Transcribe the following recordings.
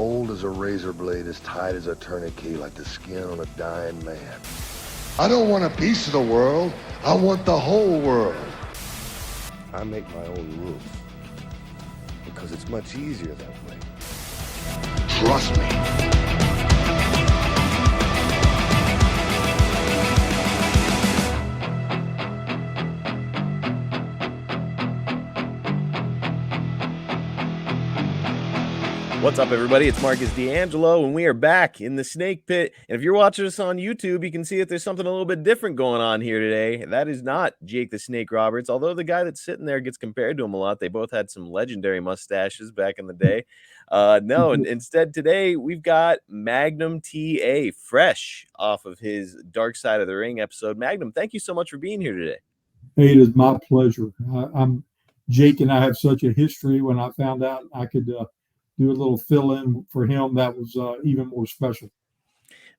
cold as a razor blade, as tight as a tourniquet, like the skin on a dying man. I don't want a piece of the world. I want the whole world. I make my own rules because it's much easier that way. Trust me. What's up, everybody? It's Marcus D'Angelo, and we are back in the snake pit. And if you're watching us on YouTube, you can see that there's something a little bit different going on here today. That is not Jake the Snake Roberts, although the guy that's sitting there gets compared to him a lot. They both had some legendary mustaches back in the day. No, and instead today we've got Magnum TA, fresh off of his Dark Side of the Ring episode. Magnum, thank you so much for being here today. Hey, it is my pleasure. Jake and I have such a history. When I found out I could do a little fill-in for him, that was even more special.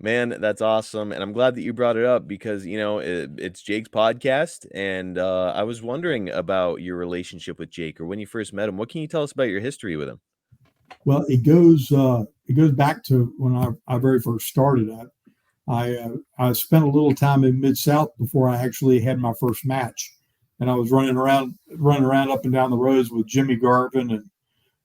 Man, that's awesome. And I'm glad that you brought it up because, you know, it's Jake's podcast. And I was wondering about your relationship with Jake, or when you first met him. What can you tell us about your history with him? Well, it goes back to when I very first started. I spent a little time in Mid-South before I actually had my first match. And I was running around up and down the roads with Jimmy Garvin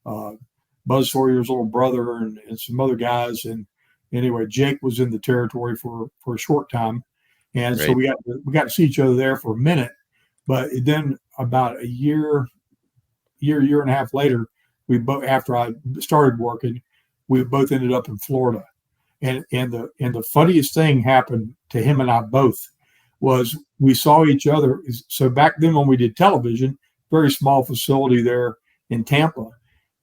and Buzz Sawyer's little brother and some other guys. And anyway, Jake was in the territory for a short time. And right. So we got to see each other there for a minute. But then about a year and a half later, after I started working, we both ended up in Florida. And the funniest thing happened to him and I both was we saw each other. So back then when we did television, very small facility there in Tampa.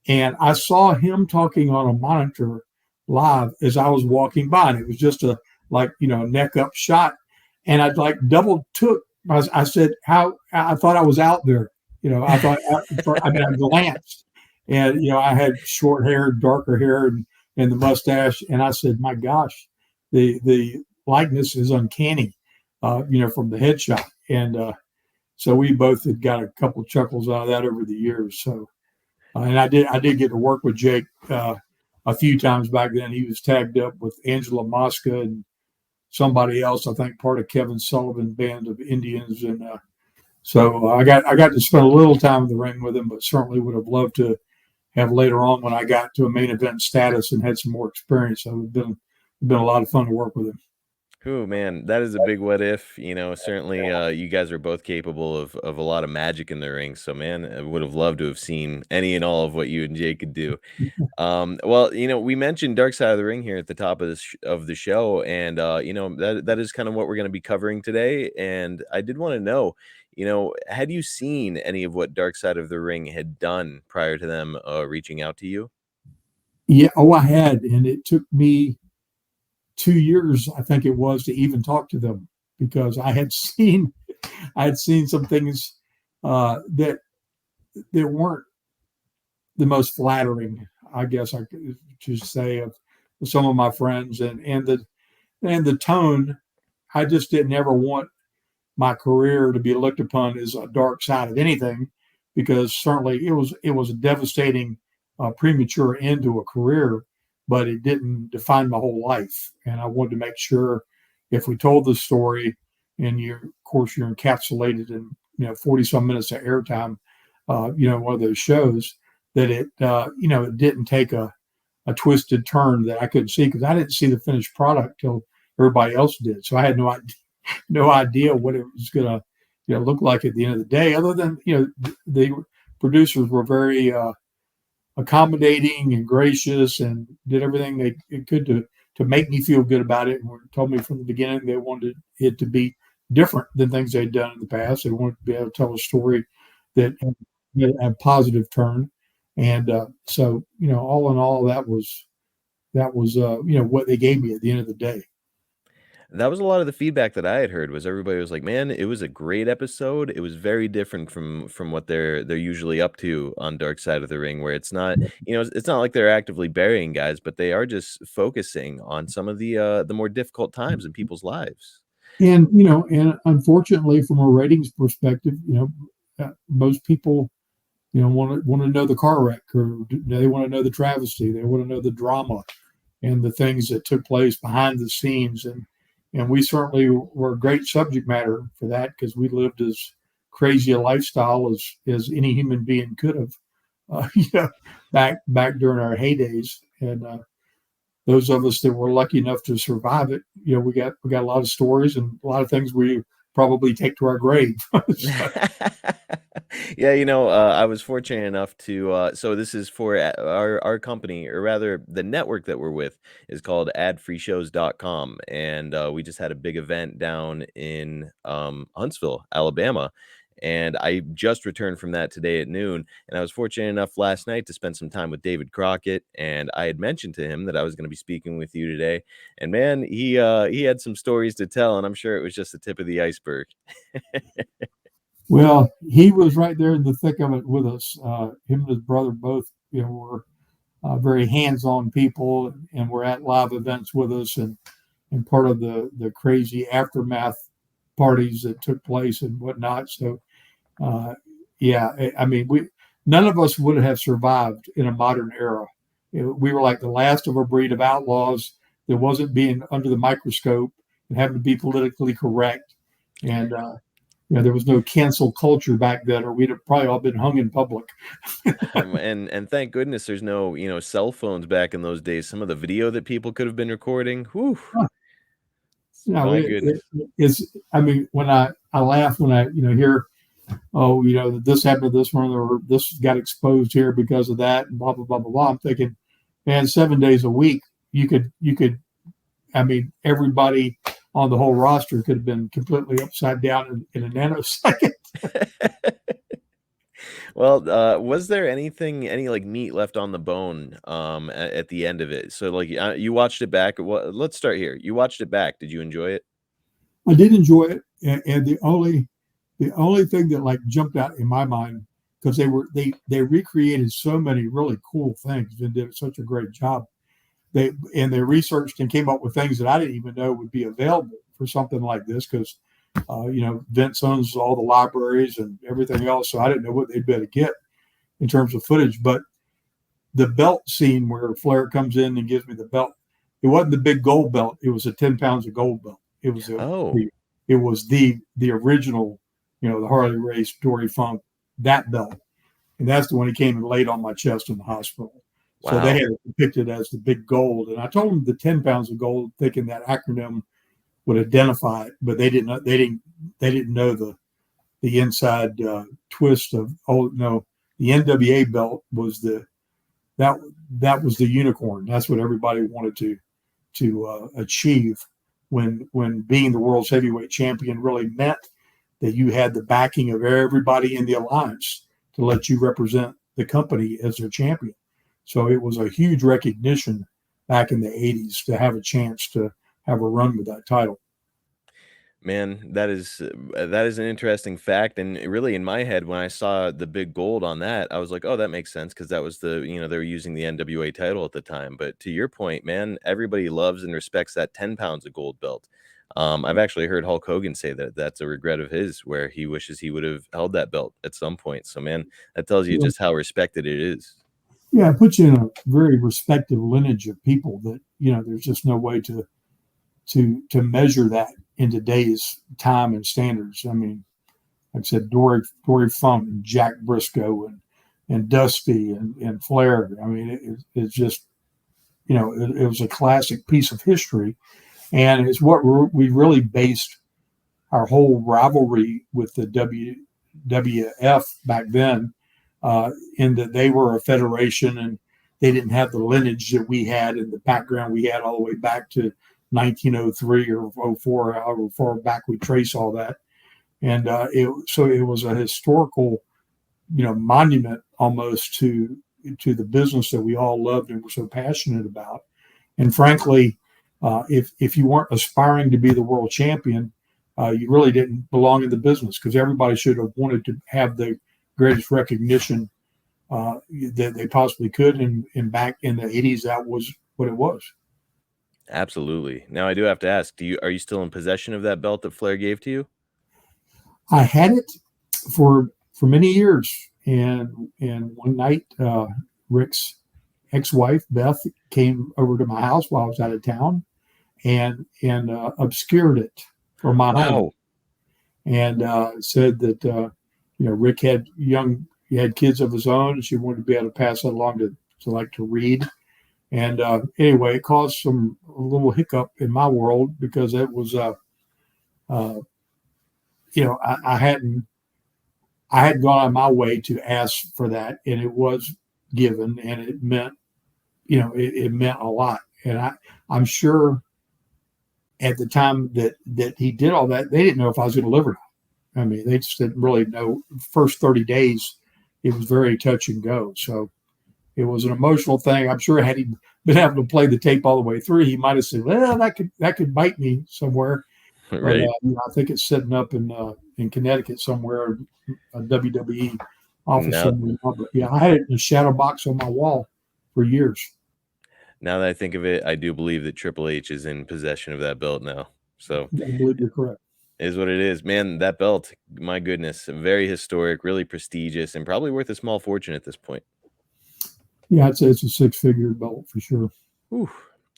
And I saw him talking on a monitor live as I was walking by, and it was just a neck up shot. And I'd double took. I said, "How?" I thought I was out there. I glanced, and I had short hair, darker hair, and the mustache. And I said, "My gosh, the likeness is uncanny," from the headshot. And so we both had got a couple of chuckles out of that over the years. So. And I did get to work with Jake a few times back then. He was tagged up with Angela Mosca and somebody else, I think part of Kevin Sullivan band of Indians. And so I got to spend a little time in the ring with him, but certainly would have loved to have later on when I got to a main event status and had some more experience. So it would have been a lot of fun to work with him. Oh, man, that is a big what if. Certainly you guys are both capable of a lot of magic in the ring. So, man, I would have loved to have seen any and all of what you and Jake could do. Well, we mentioned Dark Side of the Ring here at the top of the show. And, that is kind of what we're going to be covering today. And I did want to know, had you seen any of what Dark Side of the Ring had done prior to them reaching out to you? Yeah. Oh, I had. And it took me 2 years, I think it was, to even talk to them because I had seen some things that weren't the most flattering, I guess I could just say, of some of my friends and the tone. I just didn't ever want my career to be looked upon as a dark side of anything, because certainly it was a devastating premature end to a career. But it didn't define my whole life. And I wanted to make sure if we told the story and you're encapsulated in, 40 some minutes of airtime, one of those shows, that it didn't take a twisted turn that I couldn't see, because I didn't see the finished product till everybody else did. So I had no idea what it was going to, look like at the end of the day, other than, the producers were very, accommodating and gracious and did everything they could to make me feel good about it, and told me from the beginning they wanted it to be different than things they'd done in the past. They wanted to be able to tell a story that had a positive turn. And so, all in all, that was what they gave me at the end of the day. That was a lot of the feedback that I had heard. Was everybody was like, "Man, it was a great episode. It was very different from what they're usually up to on Dark Side of the Ring, where it's not, it's not like they're actively burying guys, but they are just focusing on some of the more difficult times in people's lives." And and unfortunately, from a ratings perspective, most people, want to know the car wreck, or they want to know the travesty. They want to know the drama and the things that took place behind the scenes. And we certainly were a great subject matter for that, because we lived as crazy a lifestyle as any human being could have, back during our heydays. And those of us that were lucky enough to survive it, we got a lot of stories and a lot of things we probably take to our grave. So, Yeah, I was fortunate enough to so this is for our company, or rather the network that we're with is called adfreeshows.com, and we just had a big event down in Huntsville, Alabama, and I just returned from that today at noon, and I was fortunate enough last night to spend some time with David Crockett, and I had mentioned to him that I was going to be speaking with you today, and man, he had some stories to tell, and I'm sure it was just the tip of the iceberg. well, he was right there in the thick of it with us. Him and his brother both, were very hands-on people, and were at live events with us, and part of the crazy aftermath parties that took place and whatnot. So, I mean, none of us would have survived in a modern era. We were like the last of a breed of outlaws that wasn't being under the microscope and having to be politically correct. And there was no cancel culture back then, or we'd have probably all been hung in public. And thank goodness there's no, cell phones back in those days. Some of the video that people could have been recording. Whew, my goodness. It's. I mean, when I laugh when I hear, oh, this happened to this one, or this got exposed here because of that, and blah blah blah blah blah. I'm thinking, man, 7 days a week, you could. I mean, everybody on the whole roster could have been completely upside down in a nanosecond. Well, was there any like meat left on the bone at the end of it? So like you watched it back. Let's start here. You watched it back. Did you enjoy it? I did enjoy it, and the only thing that like jumped out in my mind, because they recreated so many really cool things and did such a great job. They researched and came up with things that I didn't even know would be available for something like this, because Vince owns all the libraries and everything else, so I didn't know what they'd be able to get in terms of footage. But the belt scene where Flair comes in and gives me the belt, it wasn't the big gold belt; it was a 10 pounds of gold belt. It was the original, the Harley Race Dory Funk, that belt, and that's the one he came and laid on my chest in the hospital. Wow. So they had it depicted as the big gold, and I told them the 10 pounds of gold, thinking that acronym would identify it, but they didn't know the inside twist of, oh no, the NWA belt was that was the unicorn. That's what everybody wanted to achieve when being the world's heavyweight champion really meant that you had the backing of everybody in the alliance to let you represent the company as their champion. So it was a huge recognition back in the 80s to have a chance to have a run with that title. Man, that is an interesting fact, and really in my head when I saw the big gold on that, I was like, "Oh, that makes sense," because that was they were using the NWA title at the time. But to your point, man, everybody loves and respects that 10 pounds of gold belt. I've actually heard Hulk Hogan say that that's a regret of his, where he wishes he would have held that belt at some point. So, man, that tells you just how respected it is. Yeah, it puts you in a very respected lineage of people that there's just no way to measure that in today's time and standards. I mean, like I said, Dory Funk and Jack Briscoe and Dusty and Flair. I mean, it's just it was a classic piece of history, and it's what we really based our whole rivalry with the WWF back then, in that they were a federation and they didn't have the lineage that we had and the background we had all the way back to 1903 or 04, however far back we trace all that. And it was a historical, monument almost to the business that we all loved and were so passionate about. And frankly, if you weren't aspiring to be the world champion, you really didn't belong in the business, because everybody should have wanted to have the greatest recognition that they possibly could. And back in the 80s, that was what it was. Absolutely. Now I do have to ask, are you still in possession of that belt that Flair gave to you? I had it for many years, and one night, Rick's ex-wife Beth came over to my house while I was out of town, and obscured it from my home, Wow. and said that Rick he had kids of his own, and she wanted to be able to pass that along to read. And anyway, it caused a little hiccup in my world, because it was I hadn't gone out of my way to ask for that, and it was given, and it meant it meant a lot. And I'm sure at the time that he did all that, they didn't know if I was going to live or not. I mean, they just didn't really know. First 30 days, it was very touch and go. So it was an emotional thing. I'm sure had he been able to play the tape all the way through, he might have said, "Well, that could bite me somewhere." Right. But I think it's sitting up in Connecticut somewhere, a WWE office Now, somewhere. But yeah, I had it in a shadow box on my wall for years. now that I think of it, I do believe that Triple H is in possession of that belt now. So I believe you're correct. is what it is. Man, that belt, my goodness, very historic, really prestigious, and probably worth a small fortune at this point. Yeah, I'd say it's a six-figure belt for sure. Whew.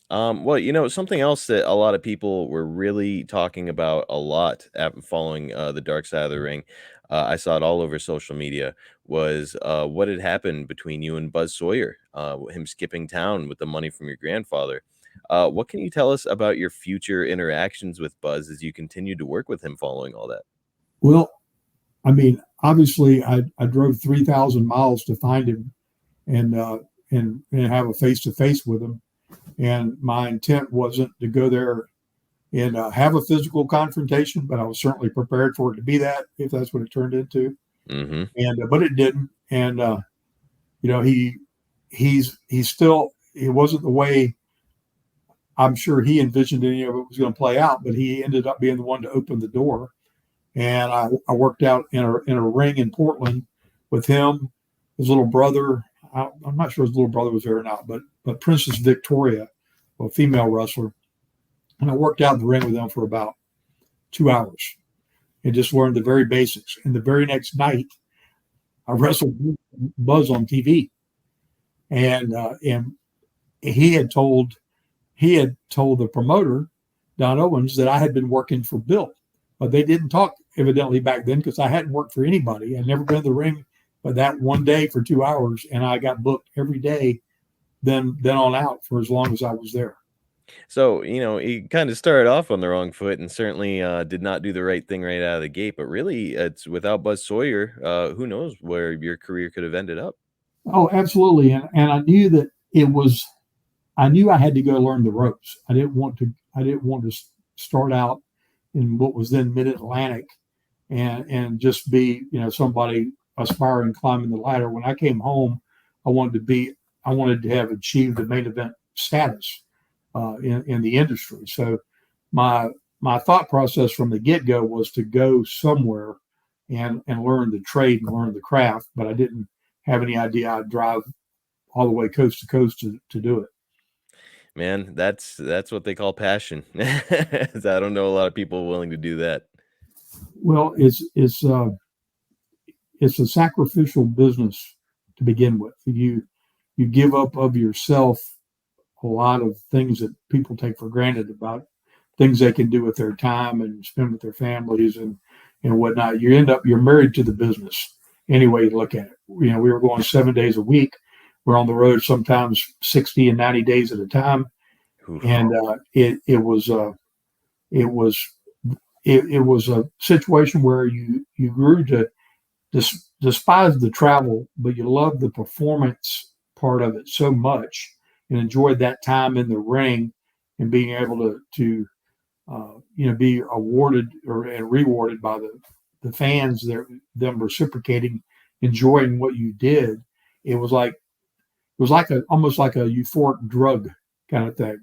Well, something else that a lot of people were really talking about a lot following the Dark Side of the Ring, I saw it all over social media, was what had happened between you and Buzz Sawyer, him skipping town with the money from your grandfather. What can you tell us about your future interactions with Buzz as you continue to work with him following all that? Well, I mean, obviously, I drove 3,000 miles to find him and have a face-to-face with him. And my intent wasn't to go there and have a physical confrontation, but I was certainly prepared for it to be that, if that's what it turned into. Mm-hmm. And but it didn't. And he's still, it wasn't the way I'm sure he envisioned any of it was going to play out, but he ended up being the one to open the door. And I worked out in a ring in Portland with him, his little brother. I'm not sure his little brother was there or not, but Princess Victoria, a female wrestler. And I worked out in the ring with them for about 2 hours and just learned the very basics. And the very next night, I wrestled Buzz on TV. And he had told the promoter, Don Owens, that I had been working for Bill. But they didn't talk evidently back then, because I hadn't worked for anybody. I'd never been in the ring but that one day for 2 hours, and I got booked every day then on out for as long as I was there. So, he kind of started off on the wrong foot and certainly did not do the right thing right out of the gate. But really, it's without Buzz Sawyer, who knows where your career could have ended up. Oh, absolutely. And I knew that I knew I had to go learn the ropes. I didn't want to start out in what was then Mid-Atlantic and just be, somebody aspiring climbing the ladder. When I came home, I wanted to have achieved the main event status in the industry. So my thought process from the get-go was to go somewhere and learn the trade and learn the craft, but I didn't have any idea I'd drive all the way coast to coast to do it. Man, that's what they call passion. I don't know a lot of people willing to do that. Well, it's a sacrificial business to begin with. You give up of yourself a lot of things that people take for granted, about things they can do with their time and spend with their families and whatnot. You're married to the business any way you look at it. We were going 7 days a week. We're on the road sometimes 60 and 90 days at a time. Oof. And it was a situation where you grew to despise the travel, but you loved the performance part of it so much and enjoyed that time in the ring and being able to be awarded and rewarded by the fans, them reciprocating, enjoying what you did. It was almost like a euphoric drug kind of thing.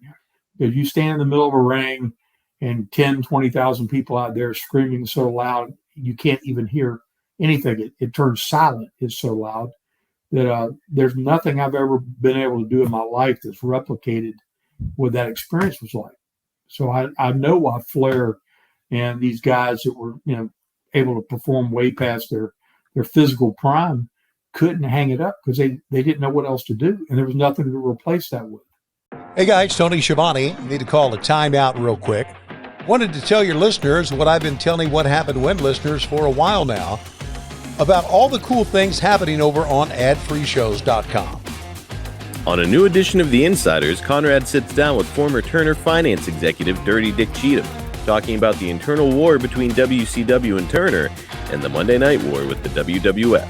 Because you stand in the middle of a ring and 10, 20,000 people out there screaming so loud, you can't even hear anything. It turns silent. It's so loud that there's nothing I've ever been able to do in my life that's replicated what that experience was like. So I know why Flair and these guys that were able to perform way past their physical prime couldn't hang it up because they didn't know what else to do, and there was nothing to replace that with. Hey guys, Tony Schiavone. Need to call a timeout real quick. Wanted to tell your listeners what I've been telling What Happened When listeners for a while now about all the cool things happening over on adfreeshows.com. On a new edition of The Insiders, Conrad sits down with former Turner finance executive Dirty Dick Cheatham, talking about the internal war between WCW and Turner and the Monday Night War with the WWF.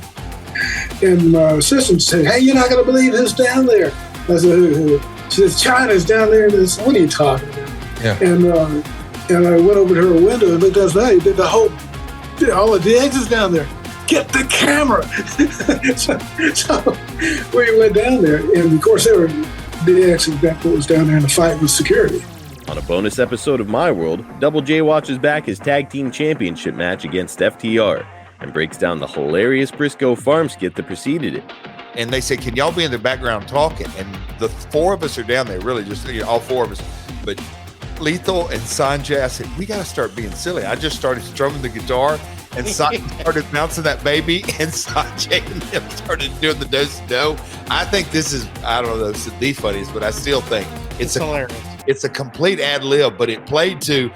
And my assistant said, "Hey, you're not going to believe who's down there." I said, "Who?" She says, "China's down there." And I said, "What are you talking about?" Yeah. And I went over to her window and looked outside. Did all the exits down there. Get the camera. so we went down there, and of course, the exit was down there in the fight with security. On a bonus episode of My World, Double J watches back his tag team championship match against FTR and breaks down the hilarious Briscoe farm skit that preceded it. And they say, "Can y'all be in the background talking?" And the four of us are down there, really just all four of us. But Lethal and Sanjay, I said, "We got to start being silly." I just started strumming the guitar, and Sanjay started bouncing that baby, and Sanjay and them started doing the do-do. I think this is, I don't know if it's the funniest, but I still think it's hilarious. It's a complete ad lib, but it played to,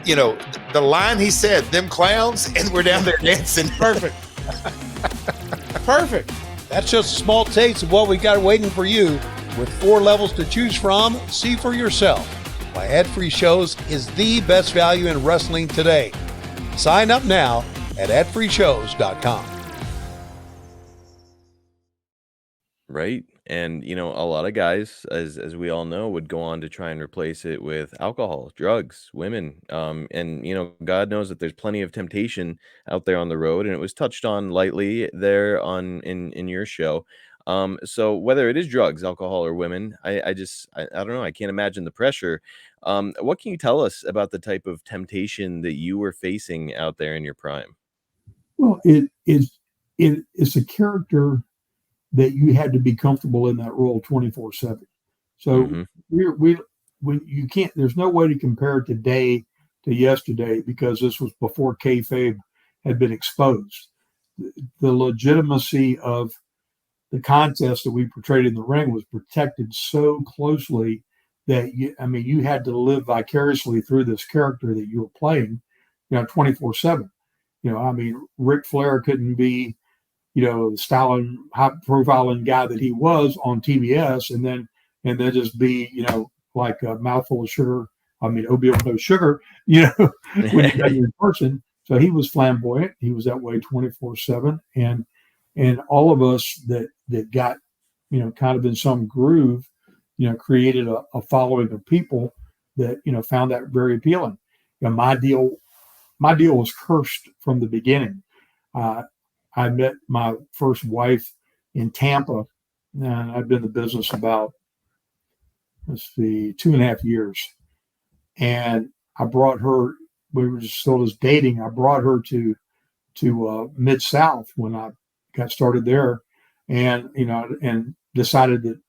the line he said, "Them clowns," and we're down there dancing. Perfect. Perfect. That's just a small taste of what we got waiting for you. With 4 levels to choose from, see for yourself why ad-free shows is the best value in wrestling today. Sign up now at adfreeshows.com. Right? And, a lot of guys, as we all know, would go on to try and replace it with alcohol, drugs, women. And, God knows that there's plenty of temptation out there on the road. And it was touched on lightly there in your show. So whether it is drugs, alcohol, or women, I don't know. I can't imagine the pressure. What can you tell us about the type of temptation that you were facing out there in your prime? Well, it's a character that you had to be comfortable in that role 24/7. So when you can't, there's no way to compare today to yesterday because this was before kayfabe had been exposed. The legitimacy of the contest that we portrayed in the ring was protected so closely that you had to live vicariously through this character that you were playing, 24/7. Ric Flair couldn't be, the styling, high profiling guy that he was on TBS, and then just be, like a mouthful of sugar. Oatmeal with no sugar, when you got in person. So he was flamboyant. He was that way 24/7, and all of us that got, kind of in some groove, created a following of people that, found that very appealing. My deal was cursed from the beginning. I met my first wife in Tampa, and I'd been in the business about, 2.5 years. And I brought her, we were just still just dating. I brought her to Mid-South when I got started there, and, and decided that,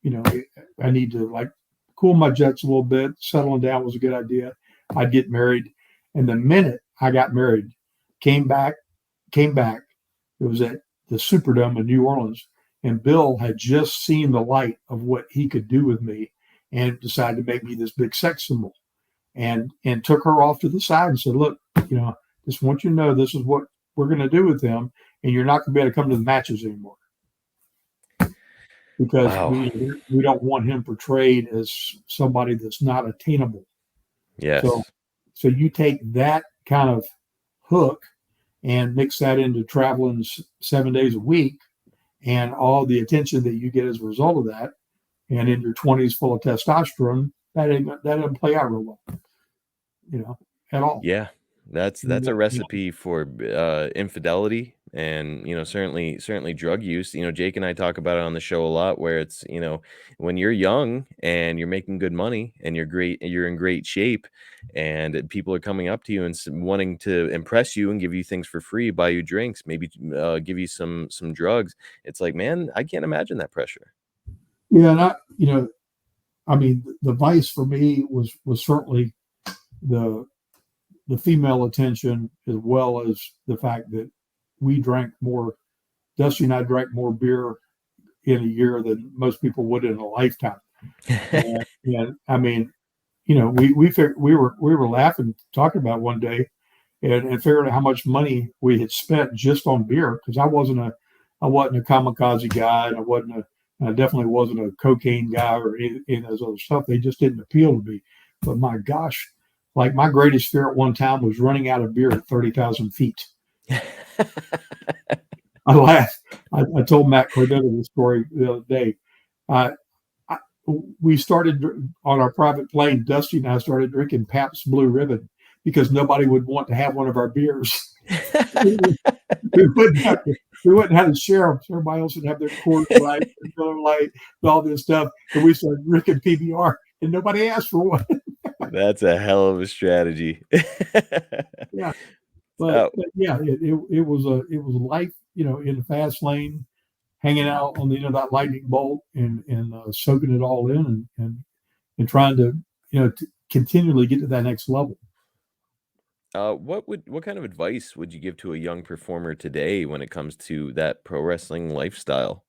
I need to cool my jets a little bit. Settling down was a good idea. I'd get married. And the minute I got married, came back, it was at the Superdome in New Orleans, and Bill had just seen the light of what he could do with me and decided to make me this big sex symbol, and took her off to the side and said, "Look, just want you to know this is what we're going to do with him, and you're not going to be able to come to the matches anymore because we don't want him portrayed as somebody that's not attainable." Yes. So you take that kind of hook and mix that into traveling 7 days a week and all the attention that you get as a result of that, and in your 20s full of testosterone, that doesn't play out real well, at all. Yeah, that's a recipe for infidelity and, certainly drug use. Jake and I talk about it on the show a lot, where it's, when you're young and you're making good money and you're in great shape, and people are coming up to you and wanting to impress you and give you things for free, buy you drinks, maybe give you some drugs. It's like, man, I can't imagine that pressure. Yeah, and the vice for me was certainly the female attention, as well as the fact that we drank more Dusty and I drank more beer in a year than most people would in a lifetime. And I mean, you know, we figured, we were laughing, talking about one day, and figured out how much money we had spent just on beer, because I wasn't a kamikaze guy, and I definitely wasn't a cocaine guy or any of those other stuff. They just didn't appeal to me. But my gosh, like my greatest fear at one time was running out of beer at 30,000 feet. I laughed. I told Matt Cordetta this story the other day. We started on our private plane. Dusty and I started drinking Pabst Blue Ribbon because nobody would want to have one of our beers. we wouldn't have to share them. So everybody else would have their Coors Light, and Miller Lite, and all this stuff. And we started drinking PBR, and nobody asked for one. That's a hell of a strategy. Yeah, but yeah, it was life, you know, in the fast lane, hanging out on the end of that lightning bolt and soaking it all in and trying to, you know, to continually get to that next level. What kind of advice would you give to a young performer today when it comes to that pro wrestling lifestyle?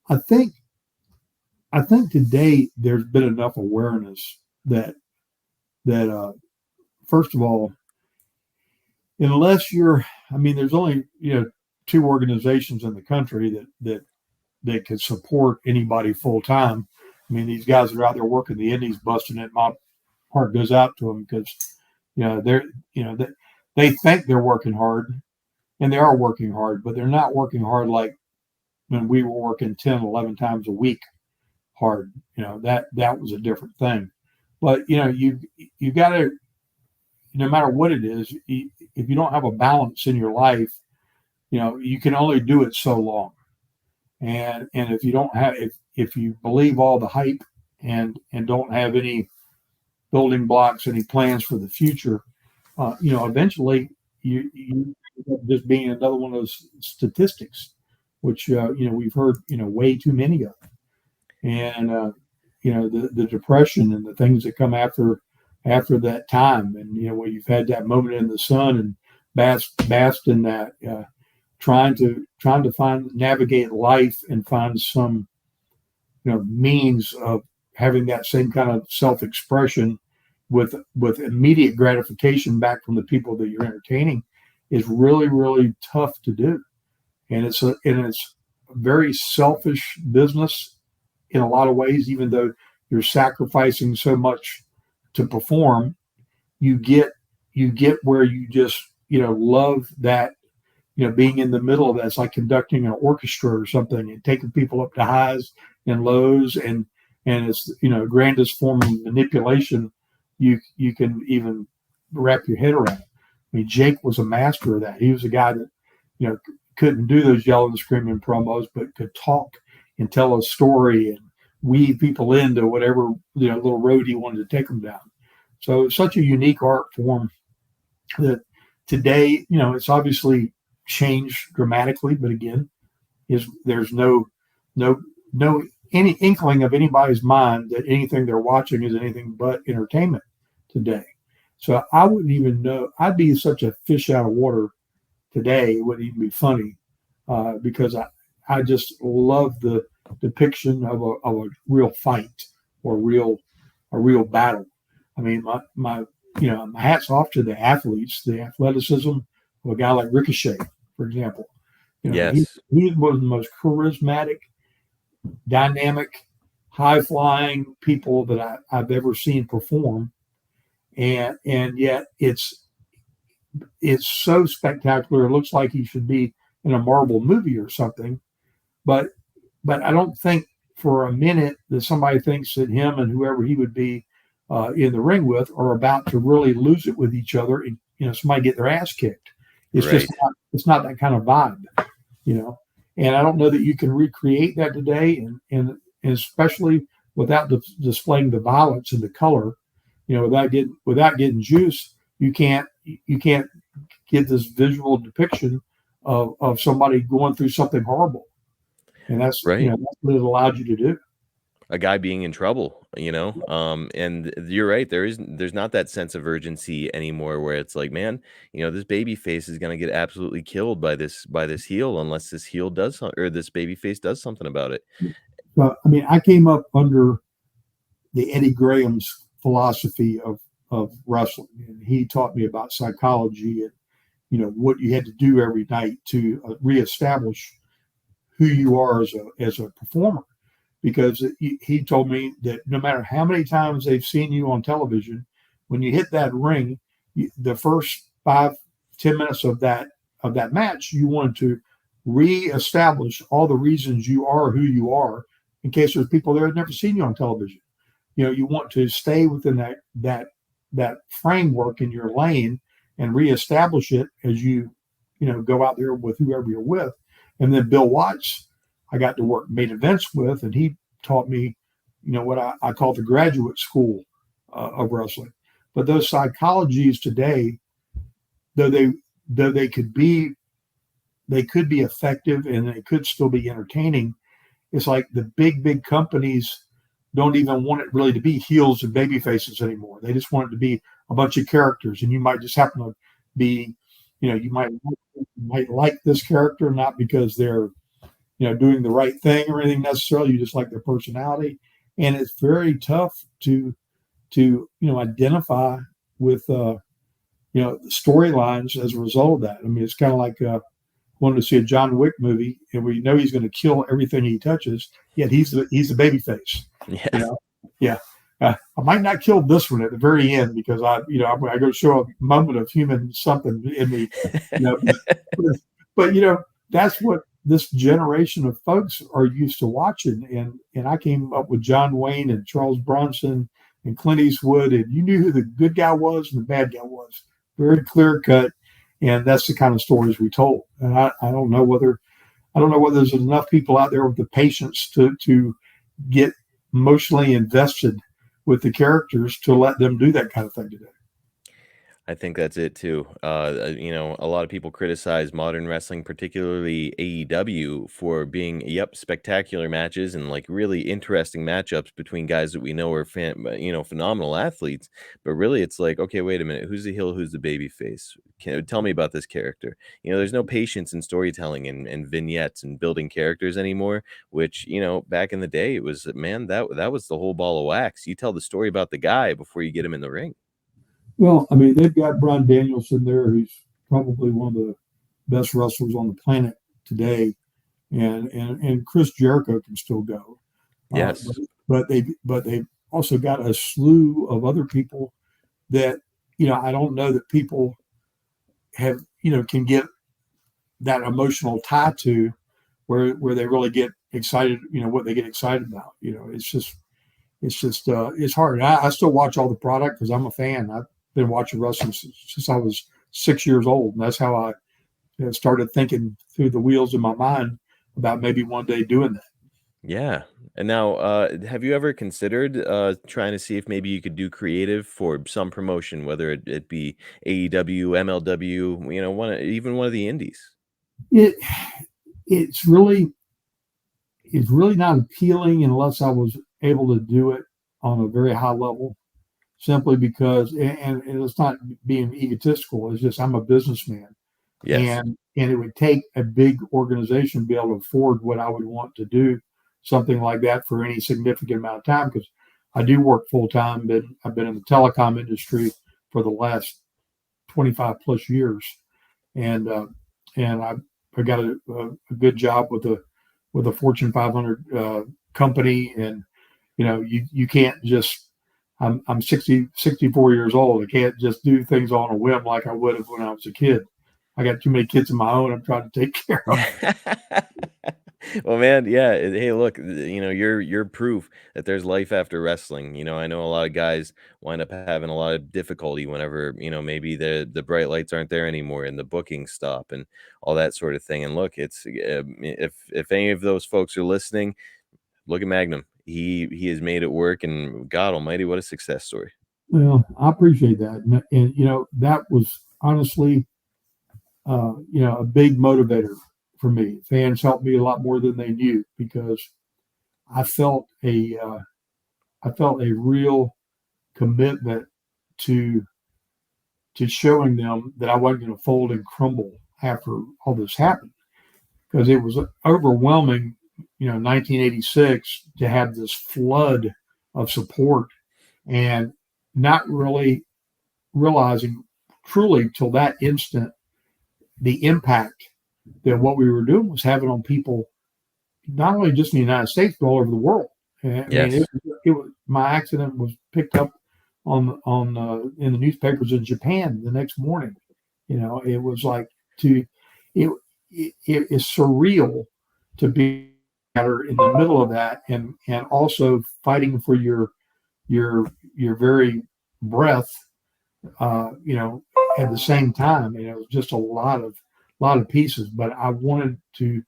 I think today there's been enough awareness that first of all, unless there's only, you know, 2 organizations in the country that can support anybody full time. I mean, these guys are out there working the indies, busting it. My heart goes out to them because, you know, they think they're working hard, and they are working hard, but they're not working hard like when we were working 10, 11 times a week hard. You know, that was a different thing. But, you know, you got to, no matter what it is, if you don't have a balance in your life, you know, you can only do it so long. And if you don't have, if you believe all the hype and don't have any building blocks, any plans for the future, you know, eventually you end up just being another one of those statistics, which, you know, we've heard, you know, way too many of. And, you know, the depression and the things that come after that time. And, you know, when you've had that moment in the sun and basked in that, trying to navigate life and find some, you know, means of having that same kind of self-expression with immediate gratification back from the people that you're entertaining is really, really tough to do. And it's a very selfish business in a lot of ways. Even though you're sacrificing so much to perform, you get where you just, you know, love that, you know, being in the middle of that. It's like conducting an orchestra or something and taking people up to highs and lows, and it's, you know, grandest form of manipulation you can even wrap your head around. I mean, Jake was a master of that. He was a guy that, you know, couldn't do those yelling and screaming promos, but could talk and tell a story and weave people into whatever, you know, little road he wanted to take them down. So it's such a unique art form that today, you know, it's obviously changed dramatically, but again, there's no any inkling of anybody's mind that anything they're watching is anything but entertainment today. So I wouldn't even know. I'd be such a fish out of water today. It wouldn't even be funny because I just love the depiction of a real fight or a real battle. I mean, my hat's off to the athletes, the athleticism of a guy like Ricochet, for example. You know, yes, he's one of the most charismatic, dynamic, high-flying people that I've ever seen perform, and yet it's so spectacular. It looks like he should be in a Marvel movie or something, but I don't think for a minute that somebody thinks that him and whoever he would be in the ring with are about to really lose it with each other and, you know, somebody get their ass kicked. It's right. just it's not that kind of vibe, you know. And I don't know that you can recreate that today, and especially without displaying the violence and the color, you know, without getting juice, you can't get this visual depiction of somebody going through something horrible, and that's right. You know, that's what it allowed you to do. a guy being in trouble, and you're right. There's not that sense of urgency anymore where it's like, man, this baby face is going to get absolutely killed by this heel unless this heel does or this baby face does something about it. But I mean, I came up under the Eddie Graham's philosophy of wrestling, and he taught me about psychology and what you had to do every night to reestablish who you are as a performer. Because he told me that no matter how many times they've seen you on television, when you hit that ring, the first 5-10 minutes of that match, you wanted to reestablish all the reasons you are who you are, in case there's people there that never seen you on television. You want to stay within that framework in your lane and reestablish it as you go out there with whoever you're with. And then Bill Watts, I got to work main events with, and he taught me, what I call the graduate school of wrestling. But those psychologies today, though they could be effective and they could still be entertaining, it's like the big companies don't even want it really to be heels and baby faces anymore. They just want it to be a bunch of characters, and you might just happen to be, you might like this character, not because they're doing the right thing or anything necessarily. You just like their personality, and it's very tough to identify with storylines as a result of that. I mean, it's kind of like wanting to see a John Wick movie, and we know he's going to kill everything he touches, yet he's the baby face. Yeah. Yeah. I might not kill this one at the very end because I go show a moment of human something in me, but that's what this generation of folks are used to watching. And I came up with John Wayne and Charles Bronson and Clint Eastwood, and you knew who the good guy was and the bad guy was. Very clear cut. And that's the kind of stories we told. And I don't know whether there's enough people out there with the patience to get emotionally invested with the characters to let them do that kind of thing today. I think that's it too. A lot of people criticize modern wrestling, particularly AEW, for being spectacular matches and like really interesting matchups between guys that we know are phenomenal athletes. But really, it's like, okay, wait a minute, who's the heel, who's the baby face? Tell me about this character. There's no patience in storytelling and vignettes and building characters anymore. Which back in the day, it was that was the whole ball of wax. You tell the story about the guy before you get him in the ring. Well, I mean, they've got Bryan Danielson there, who's probably one of the best wrestlers on the planet today, and Chris Jericho can still go. Yes, but they've also got a slew of other people that I don't know that people have can get that emotional tie to, where they really get excited. What they get excited about. It's hard. I still watch all the product because I'm a fan. I've been watching wrestling since I was 6 years old, and that's how I started thinking through the wheels in my mind about maybe one day doing that. Yeah. And now, have you ever considered trying to see if maybe you could do creative for some promotion, whether it be AEW, MLW, even one of the indies? It's really not appealing unless I was able to do it on a very high level, simply because, and it's not being egotistical, it's just I'm a businessman. Yes. And it would take a big organization to be able to afford what I would want to do something like that for any significant amount of time, because I do work full time, but I've been in the telecom industry for the last 25 plus years. And I got a good job with a Fortune 500 company. And, you can't just, I'm 64 years old. I can't just do things on a whim like I would have when I was a kid. I got too many kids of my own I'm trying to take care of. Well, man, yeah. Hey, look, you're proof that there's life after wrestling. I know a lot of guys wind up having a lot of difficulty whenever, maybe the bright lights aren't there anymore and the bookings stop and all that sort of thing. And look, it's if any of those folks are listening, look at Magnum. He has made it work, and God Almighty, what a success story. Well, I appreciate that, and that was honestly, a big motivator for me. Fans helped me a lot more than they knew, because I felt a real commitment to showing them that I wasn't going to fold and crumble after all this happened, because it was overwhelming, 1986, to have this flood of support, and not really realizing truly till that instant the impact that what we were doing was having on people, not only just in the United States, but all over the world. I Yes. mean, it was, my accident was picked up on in the newspapers in Japan the next morning. It was like it is surreal to be in the middle of that, and also fighting for your very breath, at the same time. And it was just a lot of pieces, but I wanted to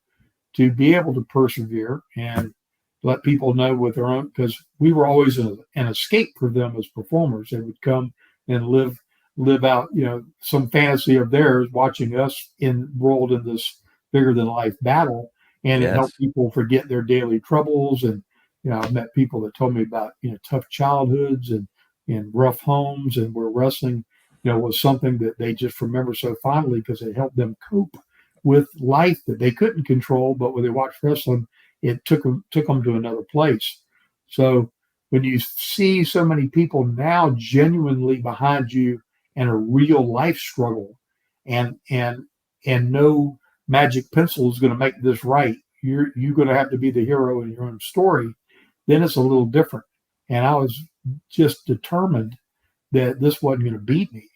be able to persevere and let people know with their own, because we were always an escape for them as performers. They would come and live out, some fantasy of theirs, watching us enrolled in this bigger than life battle, and it Yes. helped people forget their daily troubles. And I've met people that told me about tough childhoods and rough homes, and where wrestling was something that they just remember so fondly because it helped them cope with life that they couldn't control. But when they watched wrestling, it took them to another place. So when you see so many people now genuinely behind you and a real life struggle, and no magic pencil is going to make this right, you're going to have to be the hero in your own story, then it's a little different. And I was just determined that this wasn't going to beat me.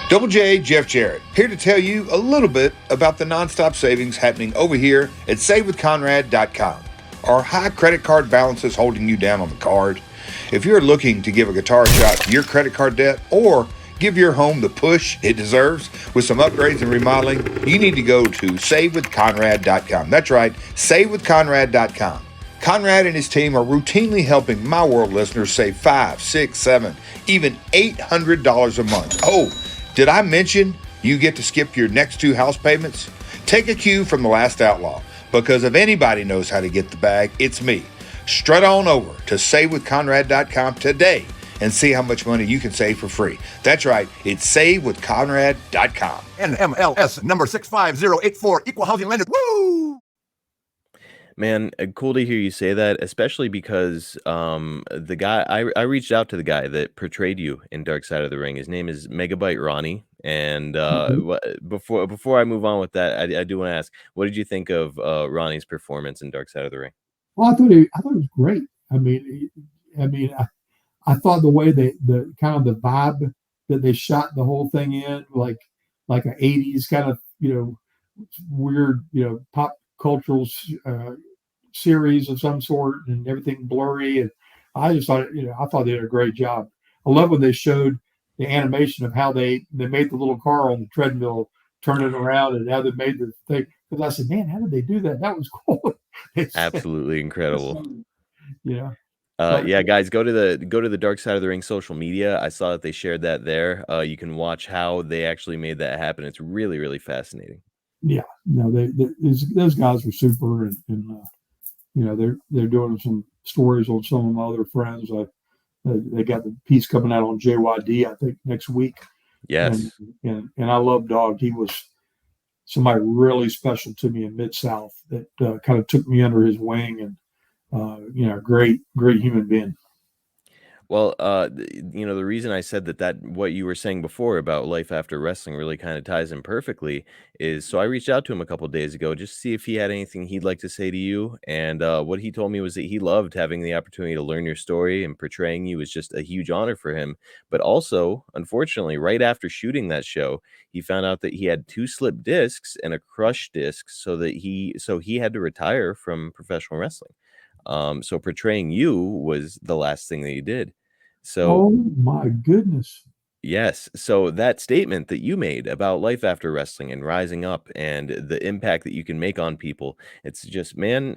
Double J, Jeff Jarrett, here to tell you a little bit about the nonstop savings happening over here at SaveWithConrad.com. Are high credit card balances holding you down on the card? If you're looking to give a guitar shot to your credit card debt, or give your home the push it deserves with some upgrades and remodeling, you need to go to SaveWithConrad.com. That's right, SaveWithConrad.com. Conrad and his team are routinely helping My World listeners save $500, $600, $700, even $800 a month. Oh, did I mention you get to skip your next 2 house payments? Take a cue from the last outlaw, because if anybody knows how to get the bag, it's me. Strut on over to SaveWithConrad.com today and see how much money you can save for free. That's right, it's SaveWithConrad.com. NMLS number 65084, equal housing lender. Woo! Man, cool to hear you say that, especially because the guy I reached out to the guy that portrayed you in Dark Side of the Ring. His name is Megabyte Ronnie. And before I move on with that, I do want to ask, what did you think of Ronnie's performance in Dark Side of the Ring? Well, I thought it was great. I thought the way the kind of the vibe that they shot the whole thing in, like an 80s kind of weird pop cultural series of some sort, and everything blurry, and I just thought I thought they did a great job. I love when they showed the animation of how they made the little car on the treadmill turn it around, and how they made the thing. Because I said, man, how did they do that? That was cool. Absolutely incredible. Yeah. Yeah, guys, go to the Dark Side of the Ring social media. I saw that they shared that there. You can watch how they actually made that happen. It's really, really fascinating. Yeah, no, those guys were super, and they're doing some stories on some of my other friends. They got the piece coming out on JYD, I think, next week. Yes, and I love Dog. He was somebody really special to me in Mid-South that kind of took me under his wing, and great human being. Well, the reason I said that what you were saying before about life after wrestling really kind of ties in perfectly is, so I reached out to him a couple of days ago just to see if he had anything he'd like to say to you. And what he told me was that he loved having the opportunity to learn your story, and portraying you was just a huge honor for him. But also, unfortunately, right after shooting that show, he found out that he had 2 slipped discs and a crushed disc, so he had to retire from professional wrestling. So portraying you was the last thing that he did. So, Oh my goodness. yes. So that statement that you made about life after wrestling and rising up and the impact that you can make on people, it's just, man,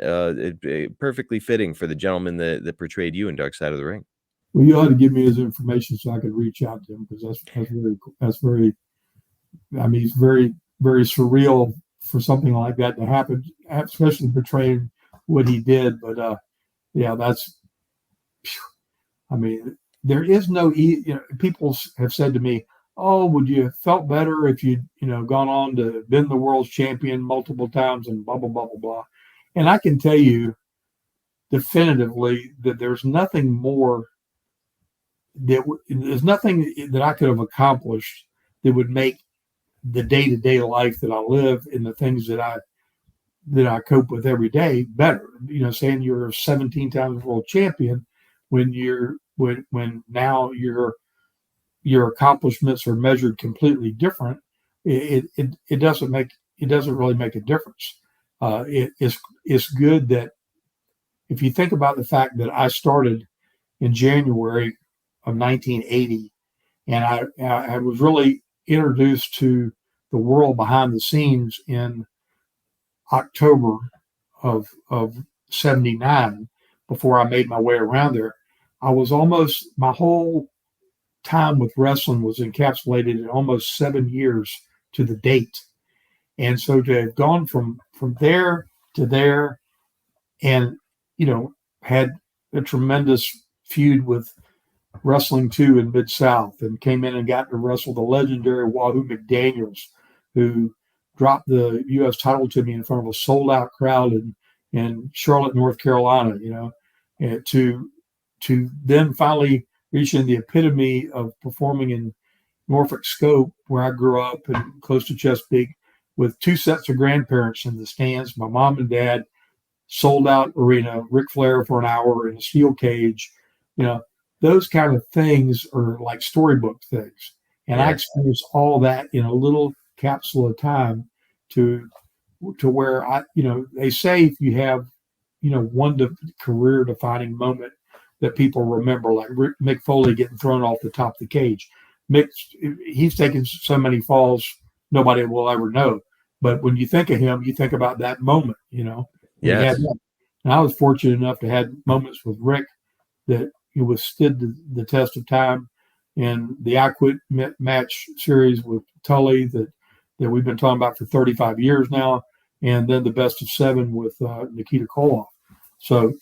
perfectly fitting for the gentleman that portrayed you in Dark Side of the Ring. Well, you ought to give me his information so I could reach out to him, because that's very. I mean, it's very, very surreal for something like that to happen, especially portraying what he did. But yeah, I mean, there is no, people have said to me, "Oh, would you have felt better if you'd, gone on to been the world's champion multiple times and blah, blah, blah, blah, blah." And I can tell you definitively that there's nothing more there's nothing that I could have accomplished that would make the day-to-day life that I live and the things that I cope with every day better. Saying you're a 17 times world champion when when now your accomplishments are measured completely different, it doesn't really make a difference. It's good that if you think about the fact that I started in January of 1980, and I was really introduced to the world behind the scenes in October of 79 before I made my way around there. I was almost, my whole time with wrestling was encapsulated in almost 7 years to the date. And so to have gone from there to there and, had a tremendous feud with Wrestling 2 in Mid-South and came in and got to wrestle the legendary Wahoo McDaniels, who dropped the U.S. title to me in front of a sold-out crowd in Charlotte, North Carolina, and to then finally reaching the epitome of performing in Norfolk Scope, where I grew up and close to Chesapeake, with 2 sets of grandparents in the stands, my mom and dad, sold-out arena, Ric Flair for an hour in a steel cage, those kind of things are like storybook things. And I experienced all that in a little capsule of time to where they say if you have, one career defining moment that people remember, like Mick Foley getting thrown off the top of the cage. He's taken so many falls, nobody will ever know. But when you think of him, you think about that moment, Yes. And I was fortunate enough to have moments with Rick that withstood the test of time, and the I Quit match series with Tully that we've been talking about for 35 years now, and then the best of 7 with Nikita Koloff. So,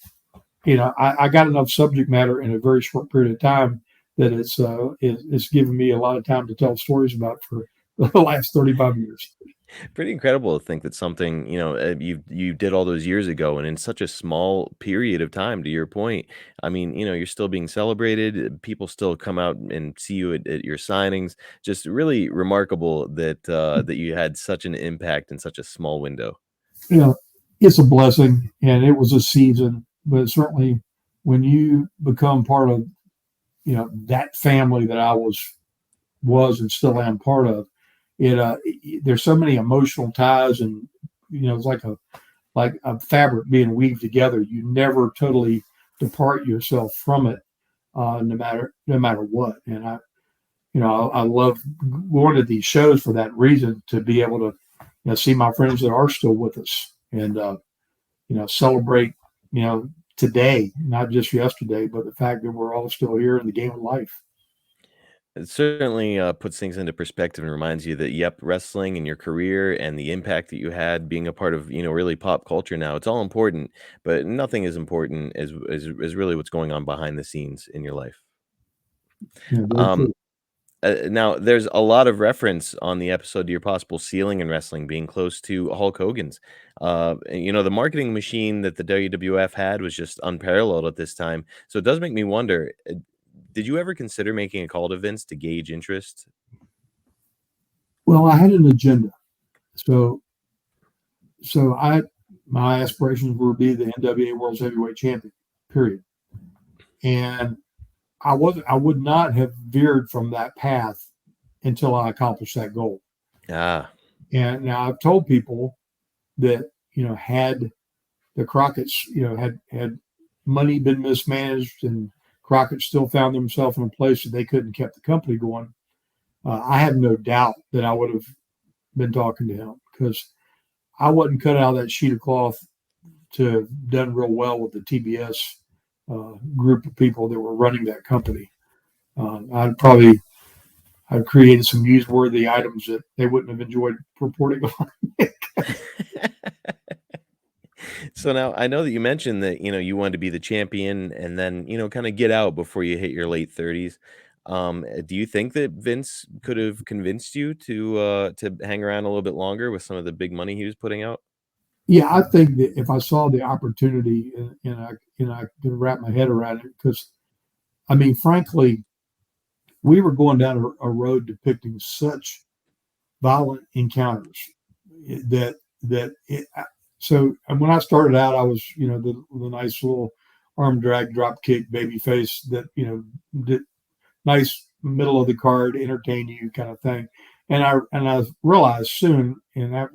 I got enough subject matter in a very short period of time that it's given me a lot of time to tell stories about for the last 35 years. Pretty incredible to think that something, you did all those years ago and in such a small period of time, to your point. I mean, you're still being celebrated. People still come out and see you at your signings. Just really remarkable that that you had such an impact in such a small window. It's a blessing, and it was a season, but certainly when you become part of, that family that I was and still am part of, there's so many emotional ties, and it's like a fabric being weaved together. You never totally depart yourself from it, no matter what. And I love going to these shows for that reason, to be able to see my friends that are still with us and celebrate today, not just yesterday, but the fact that we're all still here in the game of life. It certainly puts things into perspective and reminds you that, yep, wrestling and your career and the impact that you had being a part of, really pop culture now, it's all important, but nothing as important as really what's going on behind the scenes in your life. Yeah, very Um, true. Now, there's a lot of reference on the episode to your possible ceiling in wrestling being close to Hulk Hogan's. The marketing machine that the WWF had was just unparalleled at this time. So it does make me wonder, did you ever consider making a call to Vince to gauge interest? Well, I had an agenda. So my aspirations were to be the NWA World's Heavyweight Champion, period. And I would not have veered from that path until I accomplished that goal. Ah, And now I've told people that, had the Crockett's, had money been mismanaged and Crockett still found themselves in a place that they couldn't keep the company going, I have no doubt that I would have been talking to him, because I wasn't cut out of that sheet of cloth to have done real well with the TBS group of people that were running that company. I'd created some newsworthy items that they wouldn't have enjoyed reporting on. So now I know that you mentioned that, you wanted to be the champion and then, kind of get out before you hit your late 30s. Do you think that Vince could have convinced you to hang around a little bit longer with some of the big money he was putting out? Yeah, I think that if I saw the opportunity and I could wrap my head around it, because I mean, frankly, we were going down a road depicting such violent encounters so and when I started out, I was, the nice little arm drag drop kick baby face that, did nice middle of the card, entertain you kind of thing. And I realized soon, and that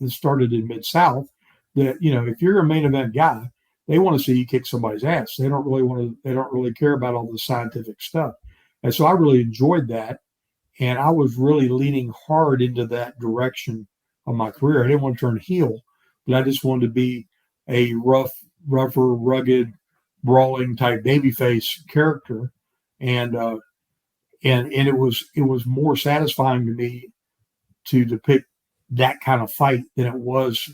it started in Mid-South, that, if you're a main event guy, they want to see you kick somebody's ass. They don't really care about all the scientific stuff. And so I really enjoyed that. And I was really leaning hard into that direction of my career. I didn't want to turn heel, but I just wanted to be a rougher, rugged, brawling type babyface character. And it was more satisfying to me to depict that kind of fight than it was